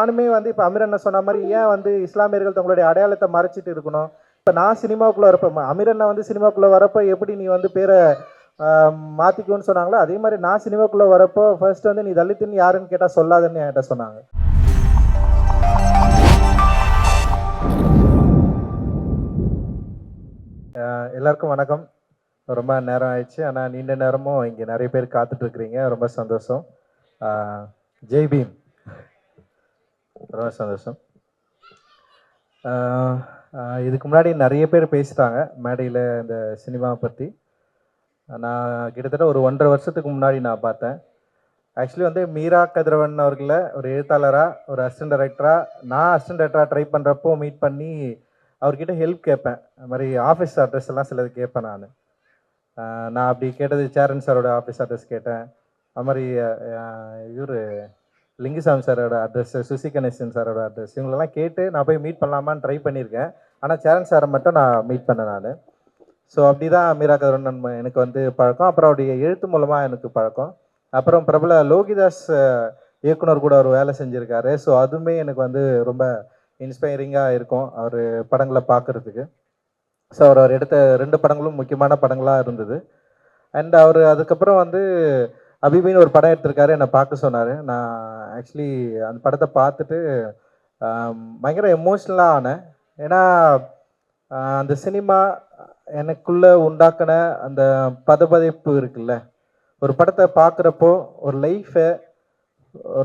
நானுமே வந்து இப்போ அமீர் அண்ணன் சொன்ன மாதிரி ஏன் வந்து இஸ்லாமியர்கள் தங்களுடைய அடையாளத்தை மறைச்சிட்டு இருக்கணும். இப்போ நான் சினிமாவுக்குள்ளே வரப்போ அமீர் அண்ணன் வந்து சினிமாவுக்குள்ளே வரப்போ எப்படி நீ வந்து பேரை மாற்றிக்குவோன்னு சொன்னாங்களோ, அதே மாதிரி நான் சினிமாவுக்குள்ளே வரப்போ ஃபர்ஸ்ட் வந்து நீ தலித்துன்னு யாருன்னு கேட்டால் சொல்லாதுன்னு என்கிட்ட சொன்னாங்க. எல்லாருக்கும் வணக்கம். ரொம்ப நேரம் ஆயிடுச்சு, ஆனால் நீண்ட நேரமும் இங்கே நிறைய பேர் காத்துட்ருக்குறீங்க, ரொம்ப சந்தோஷம். ஜெய் பீம். ரொம்ப சந்தோஷம். இதுக்கு முன்னாடி நிறைய பேர் பேசிட்டாங்க மேடையில் இந்த சினிமாவை பற்றி. நான் கிட்டத்தட்ட ஒரு 1.5 வருஷத்துக்கு முன்னாடி நான் பார்த்தேன். ஆக்சுவலி வந்து மீரா கதிரவன் அவர்களை ஒரு எழுத்தாளராக, ஒரு அசிஸ்டன்ட் டைரக்டராக, நான் அசிஸ்டன்ட் டைரக்டராக ட்ரை பண்ணுறப்போ மீட் பண்ணி அவர்கிட்ட ஹெல்ப் கேட்பேன். அது மாதிரி ஆஃபீஸ் அட்ரஸ் எல்லாம் சிலது கேட்பேன். நான் அப்படி கேட்டது சேரன் சாரோட ஆஃபீஸ் அட்ரஸ் கேட்டேன். அது மாதிரி இவர் லிங்குசாமி சாரோட அட்ரஸ், சுசி கணேசன் சாரோட அட்ரஸ், இவங்களெல்லாம் கேட்டு நான் போய் மீட் பண்ணலாமான்னு ட்ரை பண்ணியிருக்கேன். ஆனால் சேரன் சாரை மட்டும் நான் மீட் பண்ணேன் நான். ஸோ அப்படி தான் மீரா கதிரவன் எனக்கு வந்து பழக்கம். அப்புறம் அவருடைய எழுத்து மூலமாக எனக்கு பழக்கம். அப்புறம் பிரபல லோகிதாஸ் இயக்குனர் கூட அவர் வேலை செஞ்சுருக்காரு. ஸோ அதுவுமே எனக்கு வந்து ரொம்ப இன்ஸ்பைரிங்காக இருக்கும் அவர் படங்களை பார்க்குறதுக்கு. ஸோ அவர் எடுத்த 2 படங்களும் முக்கியமான படங்களாக இருந்தது. அண்ட் அவர் அதுக்கப்புறம் வந்து அபிபின்னு ஒரு படம் எடுத்திருக்காரு, என்னை பார்க்க சொன்னார். நான் ஆக்சுவலி அந்த படத்தை பார்த்துட்டு பயங்கர எமோஷ்னலாக ஆனேன். ஏன்னா அந்த சினிமா எனக்குள்ளே உண்டாக்கின அந்த பதப்பதைப்பு இருக்குல்ல, ஒரு படத்தை பார்க்குறப்போ ஒரு லைஃப்பை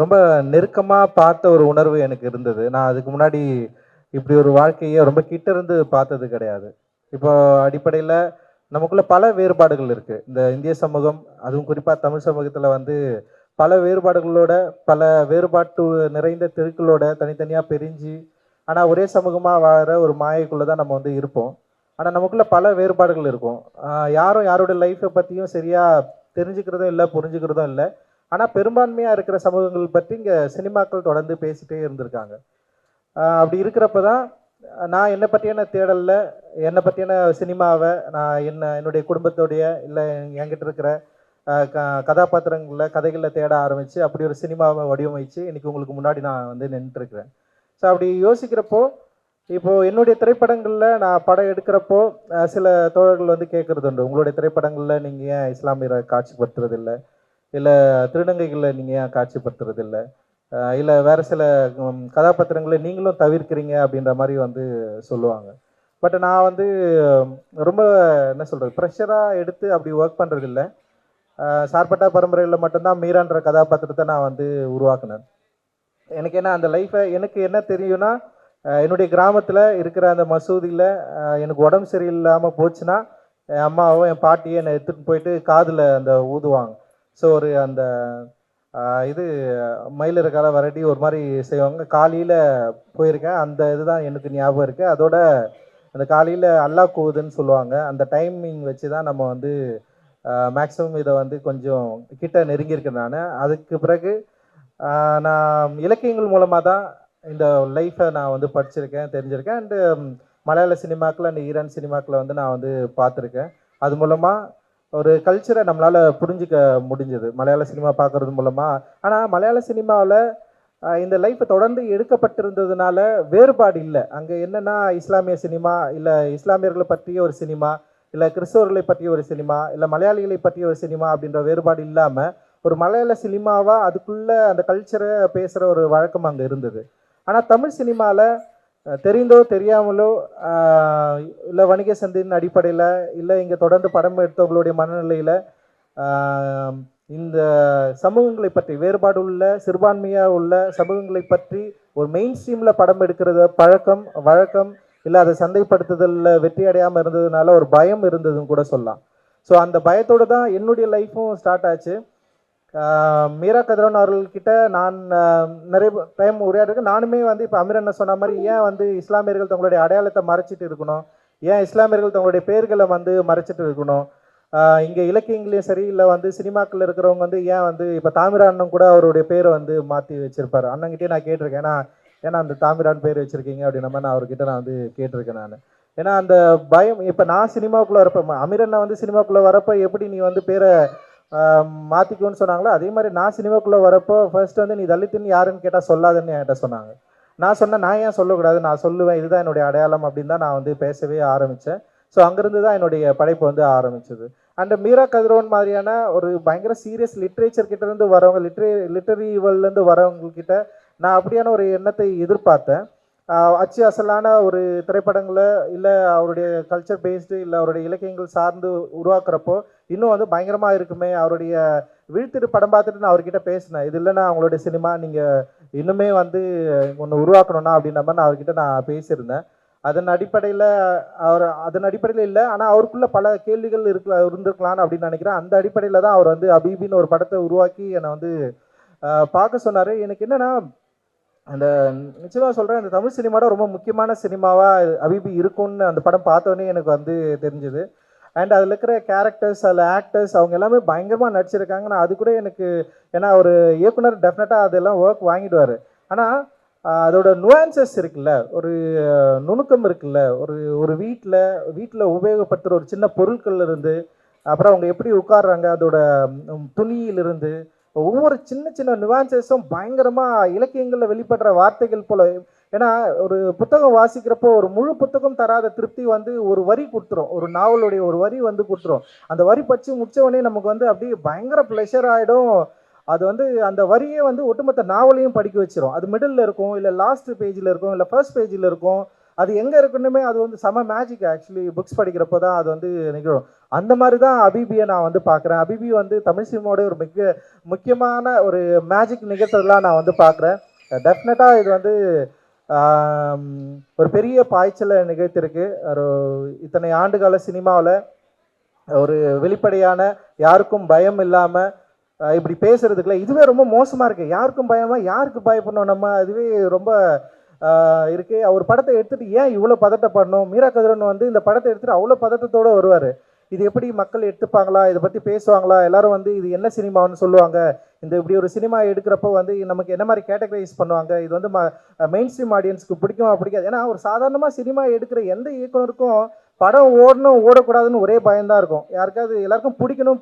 ரொம்ப நெருக்கமாக பார்த்த ஒரு உணர்வு எனக்கு இருந்தது. நான் அதுக்கு முன்னாடி இப்படி ஒரு வாழ்க்கையை ரொம்ப கிட்ட இருந்து பார்த்தது கிடையாது. இப்போ அடிப்படையில் நமக்குள்ள பல வேறுபாடுகள் இருக்குது. இந்த இந்திய சமூகம், அதுவும் குறிப்பாக தமிழ் சமூகத்தில் வந்து பல வேறுபாடுகளோட, பல வேறுபாட்டு நிறைந்த தெருக்களோட தனித்தனியாக பிரிஞ்சு, ஆனால் ஒரே சமூகமாக வாழற ஒரு மாயைக்குள்ளே தான் நம்ம வந்து இருப்போம். ஆனால் நமக்குள்ள பல வேறுபாடுகள் இருக்கும். யாரும் யாரோட லைஃப்பை பற்றியும் சரியாக தெரிஞ்சுக்கிறதும் இல்லை, புரிஞ்சுக்கிறதும் இல்லை. ஆனால் பெரும்பான்மையாக இருக்கிற சமூகங்கள் பற்றி இங்கே சினிமாக்கள் தொடர்ந்து பேசிகிட்டே இருந்திருக்காங்க. அப்படி இருக்கிறப்ப தான் நான் என்னை பற்றியான தேடலில், என்னை பற்றியான சினிமாவை நான் என்னுடைய குடும்பத்தோடைய இல்லை என்கிட்ட இருக்கிற கதாபாத்திரங்களில் கதைகளில் தேட ஆரம்பித்து அப்படி ஒரு சினிமாவை வடிவமைச்சு இன்றைக்கி உங்களுக்கு முன்னாடி நான் வந்து நின்றுட்டுருக்கிறேன். ஸோ அப்படி யோசிக்கிறப்போ இப்போது என்னுடைய திரைப்படங்களில் நான் படம் எடுக்கிறப்போ சில தோழர்கள் வந்து கேட்குறது உண்டு, உங்களுடைய திரைப்படங்களில் நீங்கள் ஏன் இஸ்லாமியரை காட்சிப்படுத்துறதில்லை, இல்லை திருநங்கைகளில் நீங்கள் ஏன் காட்சிப்படுத்துறதில்லை, இல்லை வேறு சில கதாபாத்திரங்களை நீங்களும் தவிர்க்கிறீங்க அப்படின்ற மாதிரி வந்து சொல்லுவாங்க. பட் நான் வந்து ரொம்ப என்ன சொல்கிறது, ப்ரெஷராக எடுத்து அப்படி ஒர்க் பண்ணுறதில்ல. சார்பட்டா பரம்பரையில் மட்டும்தான் மீரான்ற கதாபாத்திரத்தை நான் வந்து உருவாக்குனேன். எனக்கு என்ன அந்த லைஃப்பை எனக்கு என்ன தெரியும்னா, என்னுடைய கிராமத்தில் இருக்கிற அந்த மசூதியில் எனக்கு உடம்பு சரியில்லாமல் போச்சுன்னா என் அம்மாவும் என் பாட்டியை என்னை எடுத்துகிட்டு போயிட்டு காதில் அந்த ஊதுவாங்க. ஸோ ஒரு அந்த இது மயிலிற கால வரட்டி ஒரு மாதிரி செய்வாங்க. காலையில் போயிருக்கேன், அந்த இதுதான் எனக்கு ஞாபகம் இருக்குது. அதோட அந்த காலையில் அல்லா கூவுதுன்னு சொல்லுவாங்க. அந்த டைமிங் வச்சு தான் நம்ம வந்து மேக்ஸிமம் இதை வந்து கொஞ்சம் கிட்ட நெருங்கியிருக்கேன் நான். அதுக்கு பிறகு நான் இலக்கியங்கள் மூலமாக தான் இந்த லைஃப்பை நான் வந்து படிச்சிருக்கேன், தெரிஞ்சிருக்கேன். அண்டு மலையாள சினிமாக்கள் அண்ட் ஈரான் சினிமாக்களை வந்து நான் வந்து பார்த்துருக்கேன். அது மூலமாக ஒரு கல்ச்சரை நம்மளால் புரிஞ்சிக்க முடிஞ்சது மலையாள சினிமா பார்க்குறது மூலமாக. ஆனால் மலையாள சினிமாவில் இந்த லைஃப்பை தொடர்ந்து எடுக்கப்பட்டிருந்ததுனால வேறுபாடு இல்லை. அங்கே என்னென்னா இஸ்லாமிய சினிமா, இல்லை இஸ்லாமியர்களை பற்றிய ஒரு சினிமா, இல்லை கிறிஸ்தவர்களை பற்றிய ஒரு சினிமா, இல்லை மலையாளிகளை பற்றிய ஒரு சினிமா அப்படின்ற வேறுபாடு இல்லாமல் ஒரு மலையாள சினிமாவாக அதுக்குள்ளே அந்த கல்ச்சரை பேசுகிற ஒரு வழக்கம் அங்கே இருந்தது. ஆனால் தமிழ் சினிமாவில் தெரிந்தோ தெரியாமலோ இல்லை வணிக சந்தையின் அடிப்படையில், இல்லை இங்கே தொடர்ந்து படம் எடுத்தவங்களுடைய மனநிலையில் இந்த சமூகங்களை பற்றி வேறுபாடு உள்ள சிறுபான்மையாக உள்ள சமூகங்களை பற்றி ஒரு மெயின் ஸ்ட்ரீமில் படம் எடுக்கிறது வழக்கம் இல்லை அதை சந்தைப்படுத்துதலில் வெற்றி அடையாமல் இருந்ததுனால ஒரு பயம் இருந்ததுன்னு கூட சொல்லலாம். ஸோ அந்த பயத்தோடு தான் என்னுடைய லைஃப்பும் ஸ்டார்ட் ஆச்சு. மீரா கதிரவன் அவர்கள்கிட்ட நான் நிறைய டைம் உரையாடிருக்கேன். நானுமே வந்து இப்போ அமீர் அண்ணன் சொன்ன மாதிரி ஏன் வந்து இஸ்லாமியர்கள் தங்களுடைய அடையாளத்தை மறைச்சிட்டு இருக்கணும், ஏன் இஸ்லாமியர்கள் தங்களுடைய பேர்களை வந்து மறைச்சிட்டு இருக்கணும், இங்கே இலக்கியங்களையும் சரி இல்லை வந்து சினிமாக்கள் இருக்கிறவங்க வந்து ஏன் வந்து இப்போ தாமிரா அண்ணன் கூட அவருடைய பேரை வந்து மாற்றி வச்சிருப்பார். அண்ணன்கிட்டே நான் கேட்டிருக்கேன், ஏன்னா அந்த தாமிரான் பேர் வச்சுருக்கீங்க அப்படின்ற மாதிரி நான் அவர்கிட்ட நான் வந்து கேட்டிருக்கேன் நான். ஏன்னா அந்த பயம், இப்போ நான் சினிமாவுக்குள்ளே வரப்போ அமீர் அண்ணன் வந்து சினிமாவுக்குள்ளே வரப்போ எப்படி நீ வந்து பேரை மாற்றிக்குன்னு சொன்னாங்களோ அதே மாதிரி நான் சினிமாக்குள்ளே வரப்போ ஃபர்ஸ்ட் வந்து நீ தலித்துன்னு யாருன்னு கேட்டால் சொல்லாதுன்னு என்கிட்ட சொன்னாங்க. நான் சொன்னேன், நான் ஏன் சொல்லக்கூடாது, நான் சொல்லுவேன், இதுதான் என்னுடைய அடையாளம் அப்படின்னு தான் நான் வந்து பேசவே ஆரம்பித்தேன். ஸோ அங்கேருந்து தான் என்னுடைய படைப்பு வந்து ஆரம்பிச்சது. அண்ட் மீரா கதிரோன் மாதிரியான ஒரு பயங்கர சீரியஸ் லிட்ரேச்சர் கிட்டேருந்து வரவங்க, லிட்டரி வேர்ல்ட்லேருந்து வரவங்கக்கிட்ட நான் அப்படியான ஒரு எண்ணத்தை எதிர்பார்த்தேன். அச்சு அசலான ஒரு திரைப்படங்களை இல்லை அவருடைய கல்ச்சர் பேஸ்டு இல்லை அவருடைய இலக்கியங்கள் சார்ந்து உருவாக்குறப்போ இன்னும் வந்து பயங்கரமாக இருக்குமே. அவருடைய வீழ்த்திட்டு படம் பார்த்துட்டு நான் அவர்கிட்ட பேசினேன், இது இல்லைன்னா அவங்களுடைய சினிமா நீங்கள் இன்னுமே வந்து ஒன்று உருவாக்கணும்னா அப்படின்ற மாதிரி நான் அவர்கிட்ட நான் பேசியிருந்தேன். அதன் அடிப்படையில் இல்லை, ஆனால் அவருக்குள்ள பல கேள்விகள் இருந்திருக்கலான்னு அப்படின்னு நினைக்கிறேன். அந்த அடிப்படையில் தான் அவர் வந்து அபீபின்னு ஒரு படத்தை உருவாக்கி என்னை வந்து பார்க்க சொன்னார். எனக்கு என்னென்னா, அந்த நிச்சயமாக சொல்கிறேன், அந்த தமிழ் சினிமாவோட ரொம்ப முக்கியமான சினிமாவாக அபீபி இருக்கும்னு அந்த படம் பார்த்தோன்னே எனக்கு வந்து தெரிஞ்சுது. அண்ட் அதில் இருக்கிற கேரக்டர்ஸ், அதில் ஆக்டர்ஸ் அவங்க எல்லாமே பயங்கரமாக நடிச்சிருக்காங்க. நான் அது கூட எனக்கு, ஏன்னா ஒரு இயக்குனர் டெஃபினட்டாக அதெல்லாம் ஒர்க் வாங்கிடுவார். ஆனால் அதோட நுவான்சஸ் இருக்குல்ல, ஒரு நுணுக்கம் இருக்குல்ல, ஒரு வீட்டில் உபயோகப்படுத்துகிற ஒரு சின்ன பொருட்கள் இருந்து, அப்புறம் அவங்க எப்படி உட்கார்றாங்க, அதோட துணியிலிருந்து ஒவ்வொரு சின்ன சின்ன நுவான்சஸும் பயங்கரமாக இலக்கியங்களில் வெளிப்படுற வார்த்தைகள் போல. ஏன்னா ஒரு புத்தகம் வாசிக்கிறப்போ ஒரு முழு புத்தகம் தராத திருப்தி வந்து ஒரு வரி கொடுத்துரும், ஒரு நாவலுடைய ஒரு வரி வந்து கொடுத்துரும். அந்த வரி படித்து முடித்தவொடனே நமக்கு வந்து அப்படியே பயங்கர ப்ளஷர் ஆகிடும். அது வந்து அந்த வரியே வந்து ஒட்டுமொத்த நாவலையும் படிக்க வச்சிரும். அது மிடில் இருக்கும், இல்லை லாஸ்ட் பேஜில் இருக்கும், இல்லை ஃபர்ஸ்ட் பேஜில் இருக்கும். அது எங்கே இருக்குன்னுமே அது வந்து செம மேஜிக். ஆக்சுவலி புக்ஸ் படிக்கிறப்போ தான் அது வந்து நிகழும். அந்த மாதிரி தான் அபீபியை நான் வந்து பார்க்குறேன். அபீபி வந்து தமிழ் சினிமாவோட ஒரு முக்கியமான ஒரு மேஜிக் நிகழ்த்ததெல்லாம் நான் வந்து பார்க்குறேன். டெஃபினட்டாக இது வந்து ஒரு பெரிய பாய்ச்சலை நிகழ்த்திருக்கு. ஒரு இத்தனை ஆண்டுகால சினிமாவில் ஒரு வெளிப்படையான, யாருக்கும் பயம் இல்லாமல் இப்படி பேசுறதுக்குள்ள இதுவே ரொம்ப மோசமாக இருக்குது. யாருக்கும் பயமா, யாருக்கு பயப்படணும் நம்ம, அதுவே ரொம்ப இருக்குது. அவர் படத்தை எடுத்துகிட்டு ஏன் இவ்வளோ பதட்டப்படணும்? மீரா கதிரன் வந்து இந்த படத்தை எடுத்துகிட்டு அவ்வளோ பதட்டத்தோடு வருவார். இது எப்படி மக்கள் எடுத்துப்பாங்களா, இதை பற்றி பேசுவாங்களா, எல்லாரும் வந்து இது என்ன சினிமான்னு சொல்லுவாங்க, இந்த இப்படி ஒரு சினிமா எடுக்கிறப்போ வந்து நமக்கு என்ன மாதிரி கேட்டகரைஸ் பண்ணுவாங்க, இது வந்து மெயின் ஸ்ட்ரீம் ஆடியன்ஸ்க்கு பிடிக்குமா பிடிக்காது. ஏன்னா ஒரு சாதாரணமாக சினிமா எடுக்கிற எந்த இயக்குனருக்கும் படம் ஓடணும் ஓடக்கூடாதுன்னு ஒரே பயம்தான் இருக்கும். யாருக்காவது எல்லாருக்கும் பிடிக்கணும்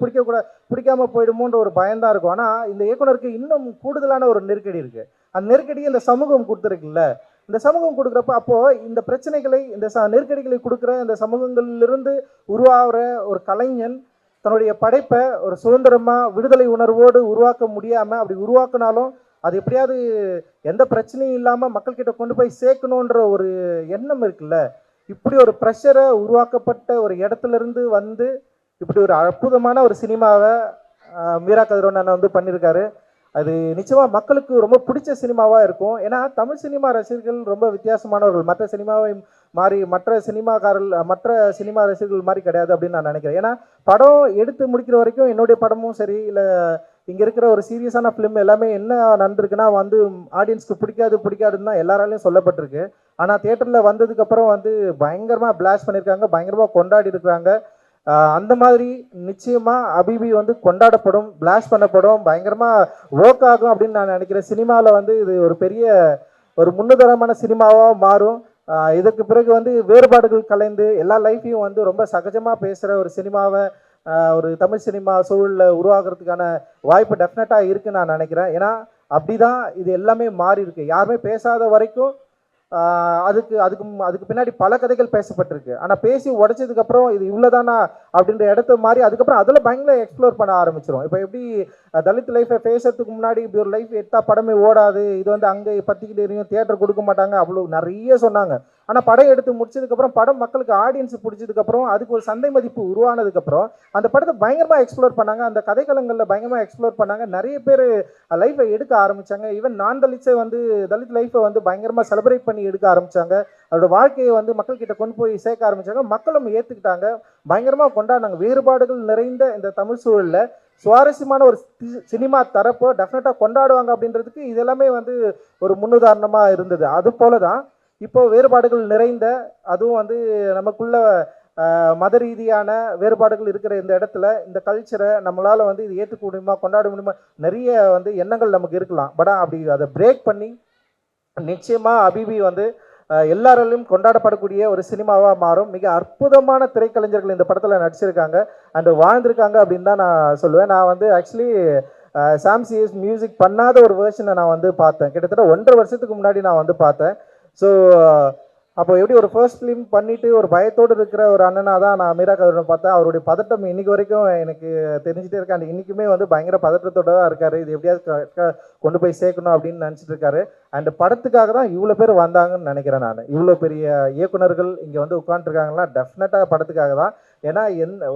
பிடிக்காம போயிடுமோன்ற ஒரு பயம்தான் இருக்கும். ஆனால் இந்த இயக்குனருக்கு இன்னும் கூடுதலான ஒரு நெருக்கடி இருக்குது. அந்த நெருக்கடியை இந்த சமூகம் கொடுத்துருக்குல்ல, இந்த சமூகம் கொடுக்குறப்ப அப்போது இந்த பிரச்சனைகளை, இந்த நெருக்கடிகளை கொடுக்குற இந்த சமூகங்களிலிருந்து உருவாகிற ஒரு கலைஞன் தன்னுடைய படைப்பை ஒரு சுதந்திரமாக விடுதலை உணர்வோடு உருவாக்க முடியாமல், அப்படி உருவாக்குனாலும் அது எப்படியாவது எந்த பிரச்சனையும் இல்லாமல் மக்கள்கிட்ட கொண்டு போய் சேர்க்கணுன்ற ஒரு எண்ணம் இருக்குல்ல, இப்படி ஒரு ப்ரெஷரை உருவாக்கப்பட்ட ஒரு இடத்துலேருந்து வந்து இப்படி ஒரு அற்புதமான ஒரு சினிமாவை மீரா கதிரோன் அண்ணன் வந்து பண்ணியிருக்காரு. அது நிச்சயமாக மக்களுக்கு ரொம்ப பிடிச்ச சினிமாவாக இருக்கும். ஏன்னா தமிழ் சினிமா ரசிகர்கள் ரொம்ப வித்தியாசமானவர்கள். மற்ற சினிமாவை மாதிரி மற்ற சினிமா ரசிகர்கள் மாதிரி கிடையாது அப்படின்னு நான் நினைக்கிறேன். ஏன்னா படம் எடுத்து முடிக்கிற வரைக்கும் என்னுடைய படமும் சரி, இல்லை இங்கே இருக்கிற ஒரு சீரியஸான ஃபிலிம் எல்லாமே என்ன நடந்திருக்குன்னா வந்து ஆடியன்ஸ்க்கு பிடிக்காதுன்னு தான் எல்லாராலையும் சொல்லப்பட்டிருக்கு. ஆனால் தியேட்டரில் வந்ததுக்கப்புறம் வந்து பயங்கரமாக பிளாஸ்ட் பண்ணியிருக்காங்க, பயங்கரமாக கொண்டாடி இருக்கிறாங்க. அந்த மாதிரி நிச்சயமாக அபீபி வந்து கொண்டாடப்படும், பிளாஸ்ட் பண்ணப்படும், பயங்கரமாக ஒர்க் ஆகும் அப்படின்னு நான் நினைக்கிறேன். சினிமாவில் வந்து இது ஒரு பெரிய ஒரு முன்னுதாரணமான சினிமாவாக மாறும். இதற்கு பிறகு வந்து வேறுபாடுகள் கலைந்து எல்லா லைஃப்பையும் வந்து ரொம்ப சகஜமாக பேசுகிற ஒரு சினிமாவை ஒரு தமிழ் சினிமா சூழலில் உருவாகிறதுக்கான வாய்ப்பு டெஃபினட்டாக இருக்குன்னு நான் நினைக்கிறேன். ஏன்னா அப்படி தான் இது எல்லாமே மாறி இருக்கு. யாருமே பேசாத வரைக்கும் அதுக்கு பின்னாடி பல கதைகள் பேசப்பட்டிருக்கு. ஆனால் பேசி உடைச்சதுக்கப்புறம் இது இவ்வளோதானா அப்படின்ற இடத்த மாதிரி அதுக்கப்புறம் அதில் பயங்கர எக்ஸ்ப்ளோர் பண்ண ஆரம்பிச்சிடும். இப்போ எப்படி தலித் லைஃப்பை பேசுறதுக்கு முன்னாடி இப்படி ஒரு லைஃப் எடுத்தா படமே ஓடாது, இது வந்து அங்கே பற்றிக்கிட்டு எரியும், தியேட்டர் கொடுக்க மாட்டாங்க, அவ்வளோ நிறைய சொன்னாங்க. ஆனால் படம் எடுத்து முடிச்சதுக்கப்புறம், படம் மக்களுக்கு ஆடியன்ஸ் பிடிச்சதுக்கப்புறம், அதுக்கு ஒரு சந்தை மதிப்பு உருவானதுக்கப்புறம் அந்த படத்தை பயங்கரமாக எக்ஸ்ப்ளோர் பண்ணாங்க. அந்த கதைக்களங்களில் பயங்கரமாக எக்ஸ்ப்ளோர் பண்ணாங்க. நிறைய பேர் லைஃப்பை எடுக்க ஆரம்பித்தாங்க. ஈவன் நான் தலித்ஸை வந்து தலித் லைஃப்பை வந்து பயங்கரமாக செலிப்ரேட் பண்ணி எடுக்க ஆரம்பித்தாங்க. அதோட வாழ்க்கையை வந்து மக்கள்கிட்ட கொண்டு போய் சேர்க்க ஆரம்பித்தாங்க. மக்களும் ஏற்றுக்கிட்டாங்க, பயங்கரமாக கொண்டாடினாங்க. வேறுபாடுகள் நிறைந்த இந்த தமிழ் சூழலில் சுவாரஸ்யமான ஒரு சினிமா தரப்போ டெஃபினட்டாக கொண்டாடுவாங்க அப்படின்றதுக்கு இது எல்லாமே வந்து ஒரு முன்னுதாரணமாக இருந்தது. அது போல தான் இப்போ வேறுபாடுகள் நிறைந்த, அதுவும் வந்து நமக்குள்ள மத ரீதியான வேறுபாடுகள் இருக்கிற இந்த இடத்துல இந்த கல்ச்சரை நம்மளால் வந்து இது ஏற்றுக்க முடியுமா, கொண்டாட முடியுமா, நிறைய வந்து எண்ணங்கள் நமக்கு இருக்கலாம். பட் அப்படி அதை பிரேக் பண்ணி நிச்சயமாக அபீபி வந்து எல்லாராலையும் கொண்டாடப்படக்கூடிய ஒரு சினிமாவாக மாறும். மிக அற்புதமான திரைக்கலைஞர்கள் இந்த படத்தில் நடிச்சிருக்காங்க அண்ட் வாழ்ந்திருக்காங்க அப்படின்னு தான் நான் சொல்லுவேன். நான் வந்து ஆக்சுவலி சாம் சிஎஸ் மியூசிக் பண்ணாத ஒரு வேர்ஷனை நான் வந்து பார்த்தேன். கிட்டத்தட்ட 1.5 வருஷத்துக்கு முன்னாடி நான் வந்து பார்த்தேன். ஸோ அப்போ எப்படி ஒரு ஃபர்ஸ்ட் ஃபிலிம் பண்ணிட்டு ஒரு பயத்தோடு இருக்கிற ஒரு அண்ணனாக தான் நான் மீரா கதிரவனை பார்த்தேன். அவருடைய பதட்டம் இன்னைக்கு வரைக்கும் எனக்கு தெரிஞ்சுட்டே இருக்கு. அண்ட் இன்றைக்குமே வந்து பயங்கர பதட்டத்தோடு தான் இருக்காரு. இது எப்படியாவது கொண்டு போய் சேர்க்கணும் அப்படின்னு நினச்சிட்டு இருக்காரு. அண்ட் படத்துக்காக தான் இவ்வளோ பேர் வந்தாங்கன்னு நினைக்கிறேன். நான் இவ்வளோ பெரிய இயக்குனர்கள் இங்கே வந்து உட்காந்துருக்காங்கன்னா டெஃபினட்டாக படத்துக்காக தான். ஏன்னா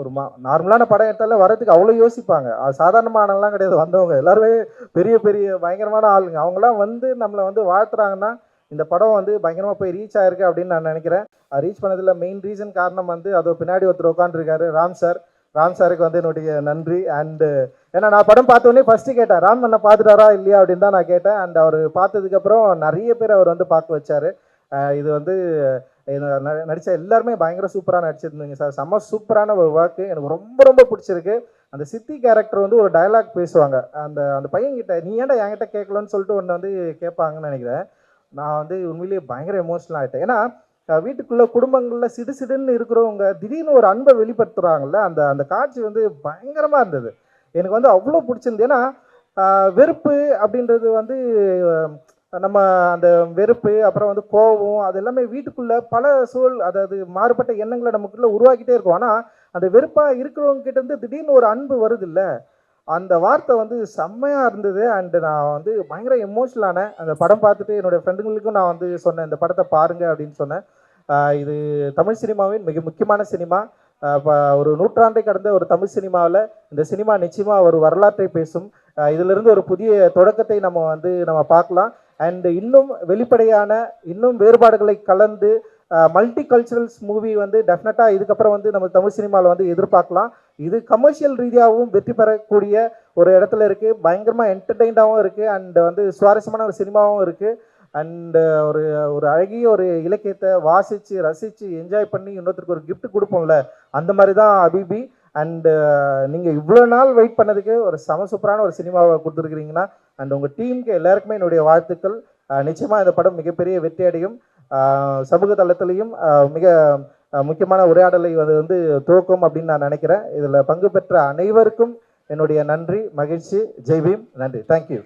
ஒரு நார்மலான படம் எடுத்தாலும் வரதுக்கு அவ்வளோ யோசிப்பாங்க. அது சாதாரணமானலாம் கிடையாது. வந்தவங்க எல்லாருமே பெரிய பெரிய பயங்கரமான ஆளுங்க. அவங்களாம் வந்து நம்மளை வந்து வாழ்த்துறாங்கன்னா இந்த படம் வந்து பயங்கரமாக போய் ரீச் ஆயிருக்கு அப்படின்னு நான் நினைக்கிறேன். ரீச் பண்ணதில் மெயின் ரீசன் காரணம் வந்து அது பின்னாடி ஒருத்தர் உட்காந்துருக்காரு, ராம் சார். ராம் சாருக்கு வந்து என்னுடைய நன்றி. அண்டு ஏன்னா நான் படம் பார்த்தோன்னே ஃபஸ்ட்டு கேட்டேன், ராம் அண்ணா பார்த்துட்டாரா இல்லையா அப்படின்னு தான் நான் கேட்டேன். அண்ட் அவர் பார்த்ததுக்கப்புறம் நிறைய பேர் அவர் வந்து பார்க்க வச்சார். இது வந்து நடித்த எல்லாருமே பயங்கர சூப்பராக நடிச்சிருந்தீங்க சார். செம்ம சூப்பரான ஒரு ஒர்க்கு. எனக்கு ரொம்ப ரொம்ப பிடிச்சிருக்கு. அந்த சித்தி கேரக்டர் வந்து ஒரு டயலாக் பேசுவாங்க. அந்த அந்த பையன்கிட்ட நீ ஏன்டா என்கிட்ட கேட்கலன்னு சொல்லிட்டு ஒன்று வந்து கேட்பாங்கன்னு நினைக்கிறேன். நான் வந்து உண்மையிலேயே பயங்கர எமோஷனல் ஆகிட்டேன். ஏன்னா வீட்டுக்குள்ளே குடும்பங்களில் சிடுன்னு இருக்கிறவங்க திடீர்னு ஒரு அன்பை வெளிப்படுத்துகிறாங்கல்ல, அந்த அந்த காட்சி வந்து பயங்கரமாக இருந்தது. எனக்கு வந்து அவ்வளோ பிடிச்சிருந்து. ஏன்னா வெறுப்பு அப்படின்றது வந்து நம்ம அந்த வெறுப்பு அப்புறம் வந்து கோபம் அது எல்லாமே வீட்டுக்குள்ளே பல அதாவது மாறுபட்ட எண்ணங்களை நமக்குள்ளே உருவாக்கிட்டே இருக்கும். ஆனால் அந்த வெறுப்பாக இருக்கிறவங்க கிட்ட இருந்து திடீர்னு ஒரு அன்பு வருது இல்லை, அந்த வார்த்தை வந்து செம்மையாக இருந்தது. அண்டு நான் வந்து பயங்கர எமோஷனலானேன். அந்த படம் பார்த்துட்டு என்னுடைய ஃப்ரெண்டுங்களுக்கும் நான் வந்து சொன்னேன், இந்த படத்தை பாருங்க அப்படின்னு சொன்னேன். இது தமிழ் சினிமாவின் மிக முக்கியமான சினிமா. ஒரு நூற்றாண்டை கடந்த ஒரு தமிழ் சினிமாவில் இந்த சினிமா நிச்சயமாக ஒரு வரலாற்றை பேசும். இதிலிருந்து ஒரு புதிய தொடக்கத்தை நம்ம பார்க்கலாம். அண்டு இன்னும் வெளிப்படையான இன்னும் வேறுபாடுகளை கலந்து மல்டி கல்ச்சுரல்ஸ் மூவி வந்து டெஃபினட்டாக இதுக்கப்புறம் வந்து நம்ம தமிழ் சினிமாவில் வந்து எதிர்பார்க்கலாம். இது கமர்ஷியல் ரீதியாகவும் வெற்றி பெறக்கூடிய ஒரு இடத்துல இருக்குது. பயங்கரமாக என்டர்டெயின்டாகவும் இருக்குது. அண்ட் வந்து சுவாரஸ்யமான ஒரு சினிமாவும் இருக்குது. அண்டு ஒரு ஒரு அழகிய ஒரு இலக்கியத்தை வாசித்து ரசித்து என்ஜாய் பண்ணி இன்னொருத்தருக்கு ஒரு கிஃப்ட் கொடுப்போம்ல, அந்த மாதிரி தான் அபிபி. அண்டு நீங்கள் இவ்வளோ நாள் வெயிட் பண்ணதுக்கு ஒரு சூப்பரான ஒரு சினிமாவை கொடுத்துருக்குறீங்கன்னா அண்ட் உங்கள் டீமுக்கு எல்லாருக்குமே என்னுடைய வாழ்த்துக்கள். நிச்சயமாக இந்த படம் மிகப்பெரிய வெற்றி அடையும். சமூக தளத்திலையும் மிக முக்கியமான உரையாடலை வந்து துவக்கும் அப்படின்னு நான் நினைக்கிறேன். இதில் பங்கு பெற்ற அனைவருக்கும் என்னுடைய நன்றி, மகிழ்ச்சி. ஜெய் பீம். நன்றி. தேங்க்யூ.